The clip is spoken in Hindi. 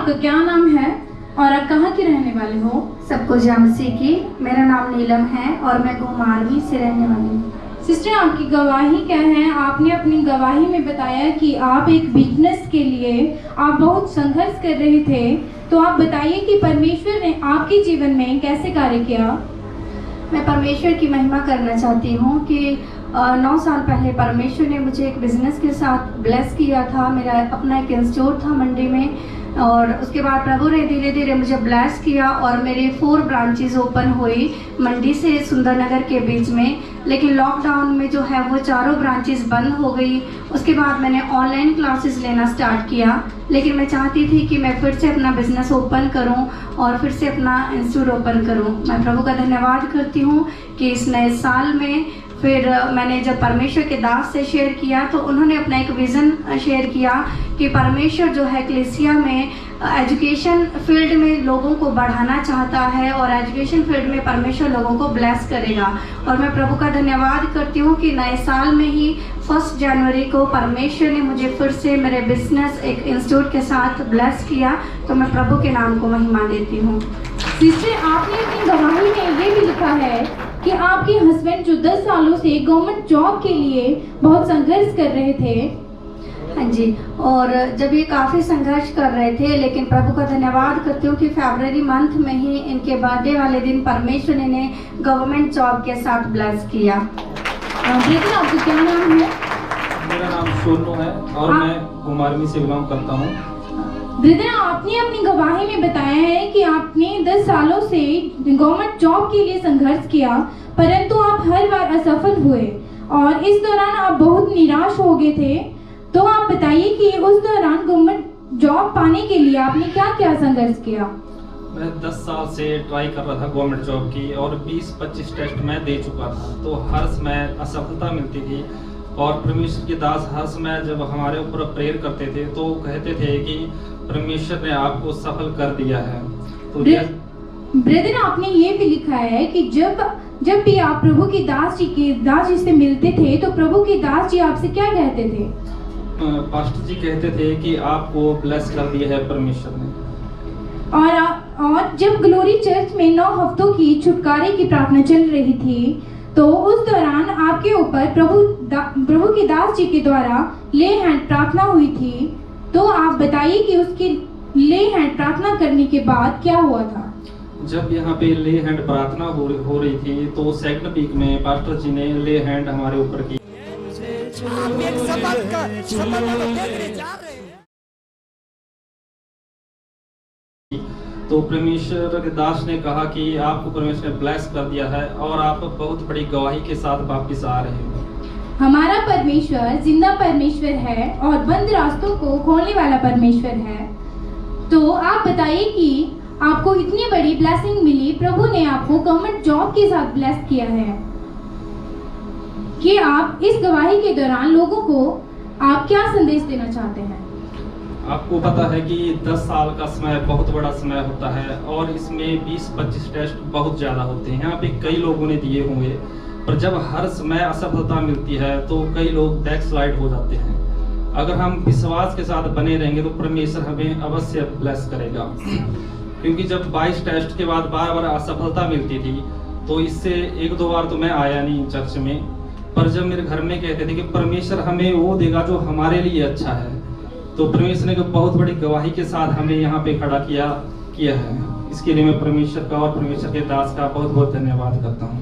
आपका क्या नाम है और आप कहाँ के रहने वाले हो? सबको जामसी की। मेरा नाम नीलम है और मैं घुमारवी से रहने वाली हूँ। सिस्टर, आपकी गवाही क्या है? आपने अपनी गवाही में बताया कि आप एक बिजनेस के लिए आप बहुत संघर्ष कर रहे थे, तो आप बताइए कि परमेश्वर ने आपके जीवन में कैसे कार्य किया? मैं परमेश्वर की महिमा करना चाहती हूँ कि 9 साल पहले परमेश्वर ने मुझे एक बिज़नेस के साथ ब्लेस किया था। मेरा अपना एक इंस्टीट्यूट था मंडी में, और उसके बाद प्रभु ने धीरे धीरे मुझे ब्लेस किया और मेरे 4 ब्रांचेस ओपन हुई मंडी से सुंदरनगर के बीच में। लेकिन लॉकडाउन में जो है वो चारों ब्रांचेस बंद हो गई। उसके बाद मैंने ऑनलाइन क्लासेस लेना स्टार्ट किया, लेकिन मैं चाहती थी कि मैं फिर से अपना बिज़नेस ओपन करूं और फिर से अपना इंस्टीट्यूट ओपन करूं। मैं प्रभु का धन्यवाद करती हूं कि इस नए साल में फिर मैंने जब परमेश्वर के दास से शेयर किया तो उन्होंने अपना एक विज़न शेयर किया कि परमेश्वर जो है कलीसिया में एजुकेशन फील्ड में लोगों को बढ़ाना चाहता है और एजुकेशन फील्ड में परमेश्वर लोगों को ब्लेस करेगा। और मैं प्रभु का धन्यवाद करती हूँ कि नए साल में ही 1 जनवरी को परमेश्वर ने मुझे फिर से मेरे बिजनेस एक इंस्टीट्यूट के साथ ब्लेस किया। तो मैं प्रभु के नाम को महिमा देती हूँ। सिस्टर, आपने अपनी गवाही में ये भी लिखा है कि आपके हस्बैंड जो 10 सालों से गवर्नमेंट जॉब के लिए बहुत संघर्ष कर रहे थे। हाँ जी, और जब ये काफ़ी संघर्ष कर रहे थे, लेकिन प्रभु का धन्यवाद करती हूँ कि फरवरी मंथ में ही इनके बर्थडे वाले दिन परमेश्वर ने गवर्नमेंट जॉब के साथ ब्लेस किया। ब्रदर, आपका क्या नाम है? मेरा नाम सोनू है और मैं घुमारवी से बिलोंग करता हूँ। ब्रदर, आपने अपनी गवाही में बताया है कि आपने 10 सालों से गवर्नमेंट जॉब के लिए संघर्ष किया, परंतु आप हर बार असफल हुए और इस दौरान आप बहुत निराश हो गए थे। तो आप बताइए कि उस दौरान गवर्नमेंट जॉब पाने के लिए आपने क्या क्या संघर्ष किया? मैं 10 साल से ट्राई कर रहा था गवर्नमेंट जॉब की और 20-25 टेस्ट मैं दे चुका था, तो हर समय असफलता मिलती थी। और परमेश्वर के दास हर समय जब हमारे ऊपर प्रेयर करते थे तो कहते थे कि परमेश्वर ने आपको सफल कर दिया है। तो ब्रदर, आपने ये भी लिखा है कि जब भी आप प्रभु के दास जी से मिलते थे तो प्रभु के दास जी आपसे क्या कहते थे? पास्टर जी कहते थे कि आपको ब्लेस कर दिया है परमेश्वर ने। और जब ग्लोरी चर्च में 9 हफ्तों की छुटकारे की प्रार्थना चल रही थी, तो उस दौरान आपके ऊपर प्रभु के दास जी के द्वारा ले हैंड प्रार्थना हुई थी। तो आप बताइए कि उसकी ले हैंड प्रार्थना करने के बाद क्या हुआ था? जब यहाँ पे ले हैंड प्रार्थना हो रही थी तो सेकंड वीक में पास्टर जी ने ले हैंड हमारे ऊपर की। तो परमेश्वर के दास ने कहा कि आपको परमेश्वर ने ब्लेस कर दिया है और आप बहुत बड़ी गवाही के साथ वापस आ रहे हो। हमारा परमेश्वर जिंदा परमेश्वर है और बंद रास्तों को खोलने वाला परमेश्वर है। तो आप बताइए कि आपको इतनी बड़ी ब्लेसिंग मिली, प्रभु ने आपको गवर्नमेंट जॉब के साथ ब्लेस किया है, कि आप इस गवाही के दौरान लोगों को आप क्या संदेश देना चाहते हैं? आपको पता है कि 10 साल का समय बहुत बड़ा समय होता है और इसमें 20-25 टेस्ट बहुत ज़्यादा होते हैं। यहाँ पे कई लोगों ने दिए होंगे, पर जब हर समय असफलता मिलती है तो कई लोग बैकस्लाइड हो जाते हैं। अगर हम विश्वास के साथ बने रहेंगे तो परमेश्वर हमें अवश्य ब्लेस करेगा। क्योंकि जब 22 टेस्ट के बाद बार बार असफलता मिलती थी तो इससे 1-2 बार तो मैं आया नहीं चर्च में, पर जब मेरे घर में कहते थे कि परमेश्वर हमें वो देगा जो हमारे लिए अच्छा है, तो परमेश्वर ने बहुत बड़ी गवाही के साथ हमें यहाँ पे खड़ा किया है। इसके लिए मैं परमेश्वर का और परमेश्वर के दास का बहुत बहुत धन्यवाद करता हूँ।